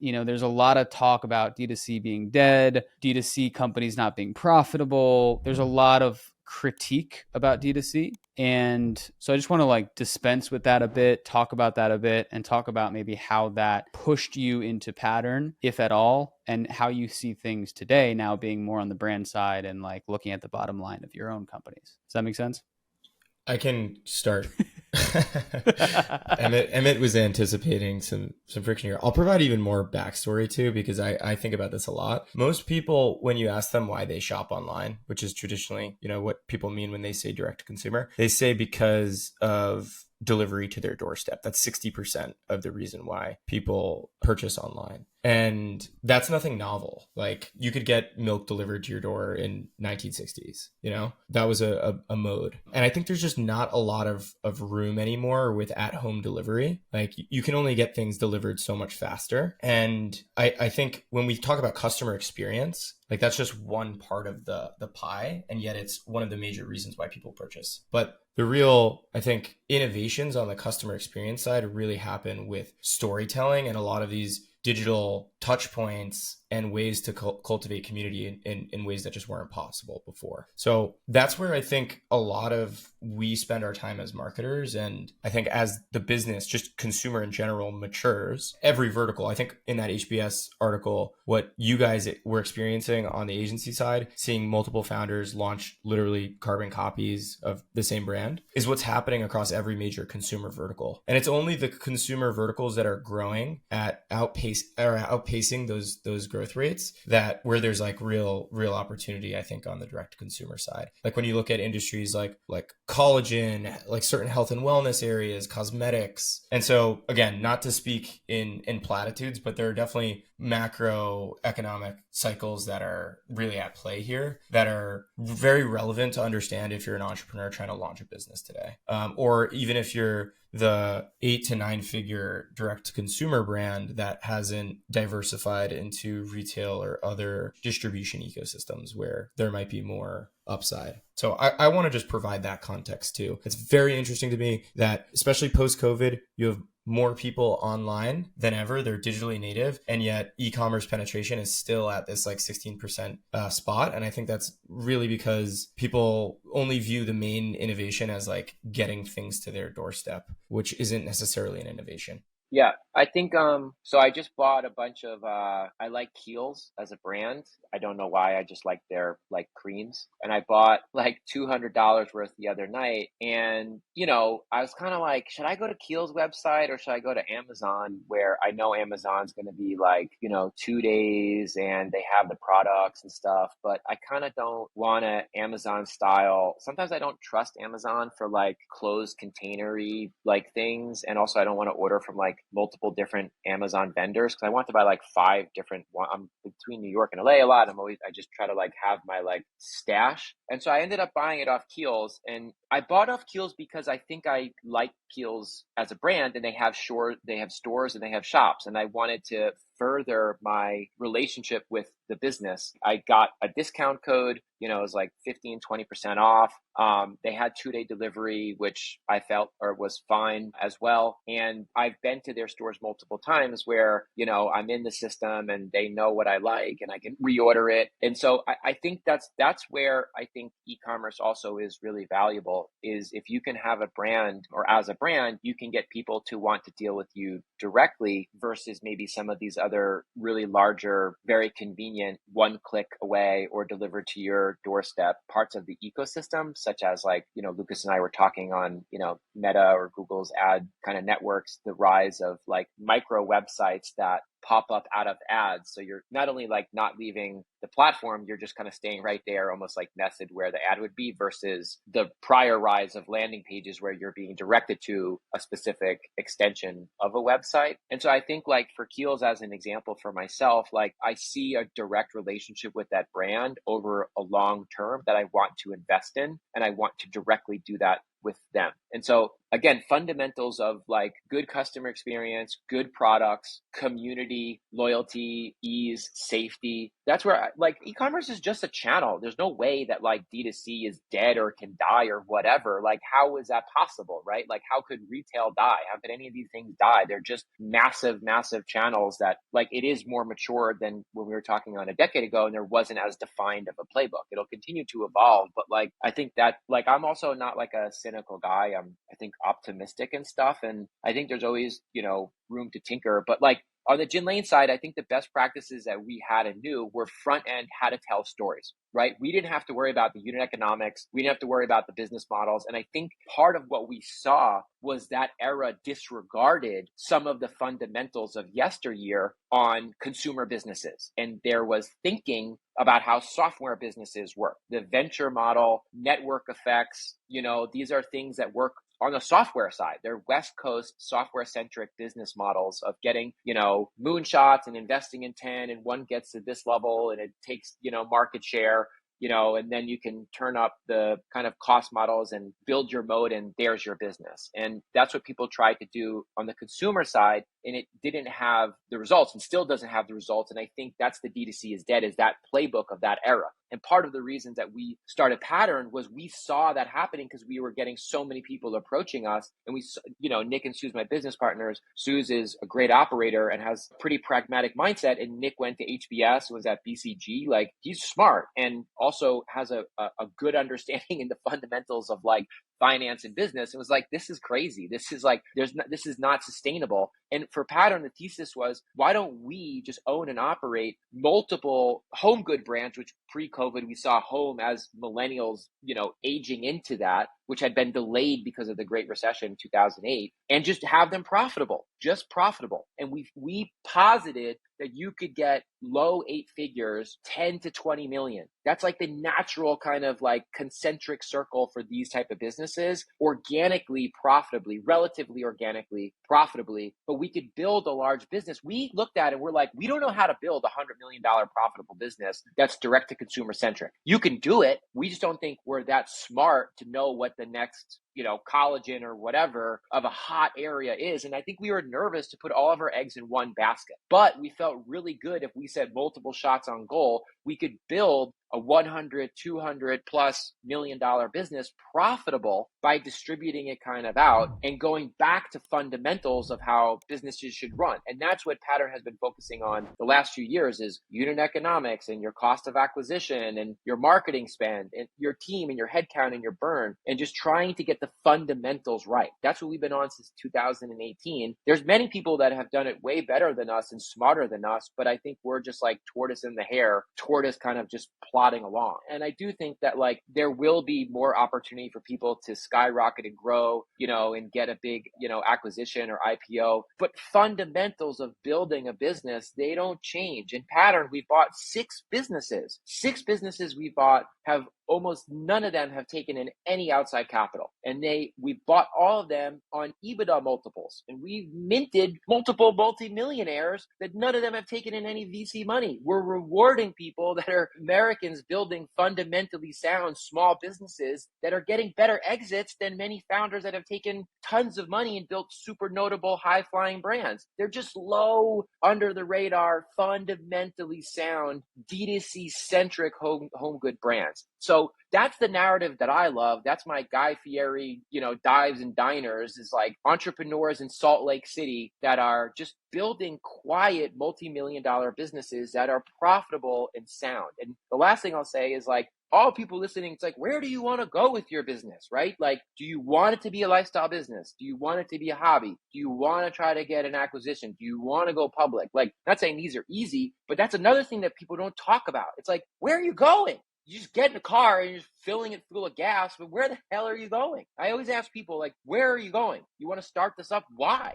there's a lot of talk about D2C being dead, D2C companies not being profitable. There's a lot of critique about D2C. And so I just want to like dispense with that a bit, talk about that a bit, and talk about maybe how that pushed you into pattern, if at all, and how you see things today now being more on the brand side and like looking at the bottom line of your own companies. Does that make sense? I can start. Emmett was anticipating some friction here. I'll provide even more backstory too, because I think about this a lot. Most people, when you ask them why they shop online, which is traditionally, what people mean when they say direct to consumer, they say because of delivery to their doorstep. That's 60% of the reason why people purchase online. And that's nothing novel. Like you could get milk delivered to your door in 1960s, that was a mode. And I think there's just not a lot of room anymore with at-home delivery. Like you can only get things delivered so much faster. And I think when we talk about customer experience, like that's just one part of the pie. And yet it's one of the major reasons why people purchase. But the real, I think, innovations on the customer experience side really happen with storytelling and a lot of these digital touch points and ways to cultivate community in ways that just weren't possible before. So that's where I think a lot of we spend our time as marketers. And I think as the business, just consumer in general, matures, every vertical, I think in that HBS article, what you guys were experiencing on the agency side, seeing multiple founders launch literally carbon copies of the same brand, is what's happening across every major consumer vertical. And it's only the consumer verticals that are growing at outpacing those growth rates that where there's like real opportunity, I think, on the direct to consumer side. Like when you look at industries like collagen, like certain health and wellness areas, cosmetics. And so again, not to speak in platitudes, but there are definitely macroeconomic cycles that are really at play here that are very relevant to understand if you're an entrepreneur trying to launch a business today. Or even if you're the 8 to 9 figure direct to consumer brand that hasn't diversified into retail or other distribution ecosystems where there might be more upside. So I want to just provide that context too. It's very interesting to me that especially post COVID, you have more people online than ever. They're digitally native, and yet e-commerce penetration is still at this like 16% spot. And I think that's really because people only view the main innovation as like getting things to their doorstep, which isn't necessarily an innovation. Yeah, I think so I just bought a bunch of I like Kiehl's as a brand. I don't know why, I just like their like creams. And I bought like $200 worth the other night. And I was kind of like, should I go to Kiehl's website or should I go to Amazon, where I know Amazon's going to be like, 2 days and they have the products and stuff, but I kind of don't want a Amazon style. Sometimes I don't trust Amazon for like closed containery like things, and also I don't want to order from like multiple different Amazon vendors because I want to buy like 5 different. I'm between New York and LA a lot. I just try to like have my like stash, and so I ended up buying it off Kiehl's, and I bought off Kiehl's because I think I like Kiehl's as a brand, and they have stores and they have shops, and I wanted to further my relationship with the business. I got a discount code, it was like 15-20% off. They had 2-day delivery, which I felt or was fine as well. And I've been to their stores multiple times where, I'm in the system and they know what I like and I can reorder it. And so I think that's where I think e-commerce also is really valuable, is if you can have a brand, or as a brand, you can get people to want to deal with you directly versus maybe some of these other really larger, very convenient, one click away or delivered to your doorstep parts of the ecosystem, such as like, Lucas and I were talking on, Meta or Google's ad kind of networks, the rise of like micro websites that pop up out of ads. So you're not only like not leaving the platform, you're just kind of staying right there, almost like nested where the ad would be, versus the prior rise of landing pages where you're being directed to a specific extension of a website. And so I think like for Kiehl's as an example for myself, like I see a direct relationship with that brand over a long term that I want to invest in, and I want to directly do that with them. And so again, fundamentals of like good customer experience, good products, community, loyalty, ease, safety. That's where like e-commerce is just a channel. There's no way that like D2C is dead or can die or whatever. Like, how is that possible, right? Like, how could retail die? How could any of these things die? They're just massive, massive channels that like it is more mature than when we were talking on a decade ago, and there wasn't as defined of a playbook. It'll continue to evolve, but like I think that like I'm also not like a cynical guy. I think optimistic and stuff, and I think there's always, you know, room to tinker. But like on the Ginlane side, I think the best practices that we had and knew were front end how to tell stories, right? We didn't have to worry about the unit economics. We didn't have to worry about the business models. And I think part of what we saw was that era disregarded some of the fundamentals of yesteryear on consumer businesses. And there was thinking about how software businesses work, the venture model, network effects, you know, these are things that work on the software side. They're West Coast software centric business models of getting, you know, moonshots and investing in 10 and one gets to this level and it takes, you know, market share, you know, and then you can turn up the kind of cost models and build your moat and there's your business. And that's what people tried to do on the consumer side. And it didn't have the results and still doesn't have the results. And I think that's the D2C is dead, is that playbook of that era. And part of the reasons that we started Pattern was we saw that happening because we were getting so many people approaching us. And we, you know, Nick and Sue's my business partners. Sue's is a great operator and has a pretty pragmatic mindset. And Nick went to HBS, was at BCG. Like, he's smart and also has a good understanding in the fundamentals of like finance and business. It was like, this is crazy. This is like, this is not sustainable. And for Pattern, the thesis was, why don't we just own and operate multiple home good brands, which pre-COVID, we saw home as millennials, you know, aging into that, which had been delayed because of the Great Recession in 2008, and just have them profitable, just profitable. And we posited that you could get low 8 figures, 10 to 20 million. That's like the natural kind of like concentric circle for these type of businesses, organically, profitably, relatively organically, profitably, but we could build a large business. We looked at it, we're like, we don't know how to build $100 million profitable business that's direct to consumer centric. You can do it. We just don't think we're that smart to know what the next, you know, collagen or whatever of a hot area is. And I think we were nervous to put all of our eggs in one basket, but we felt really good if we said multiple shots on goal, we could build a 100, 200 plus million dollar business profitable by distributing it kind of out and going back to fundamentals of how businesses should run. And that's what Pattern has been focusing on the last few years, is unit economics and your cost of acquisition and your marketing spend and your team and your headcount and your burn, and just trying to get the fundamentals right. That's what we've been on since 2018. There's many people that have done it way better than us and smarter than us, but I think we're just like tortoise in the hare, tortoise kind of just plodding along. And I do think that like there will be more opportunity for people to skyrocket and grow, you know, and get a big, you know, acquisition or IPO. But fundamentals of building a business, they don't change. In Pattern, we bought 6 businesses. 6 businesses we bought have almost none of them have taken in any outside capital. And we bought all of them on EBITDA multiples. And we minted multiple multimillionaires that none of them have taken in any VC money. We're rewarding people that are Americans building fundamentally sound small businesses that are getting better exits than many founders that have taken tons of money and built super notable high-flying brands. They're just low, under the radar, fundamentally sound, D2C-centric home good brands. So that's the narrative that I love. That's my Guy Fieri, you know, dives and diners, is like entrepreneurs in Salt Lake City that are just building quiet multi-million-dollar businesses that are profitable and sound. And the last thing I'll say is like, all people listening, it's like, where do you want to go with your business, right? Like, do you want it to be a lifestyle business? Do you want it to be a hobby? Do you want to try to get an acquisition? Do you want to go public? Like, not saying these are easy, but that's another thing that people don't talk about. It's like, where are you going? You just get in a car and you're just filling it full of gas, but where the hell are you going? I always ask people, like, where are you going? You want to start this up? Why?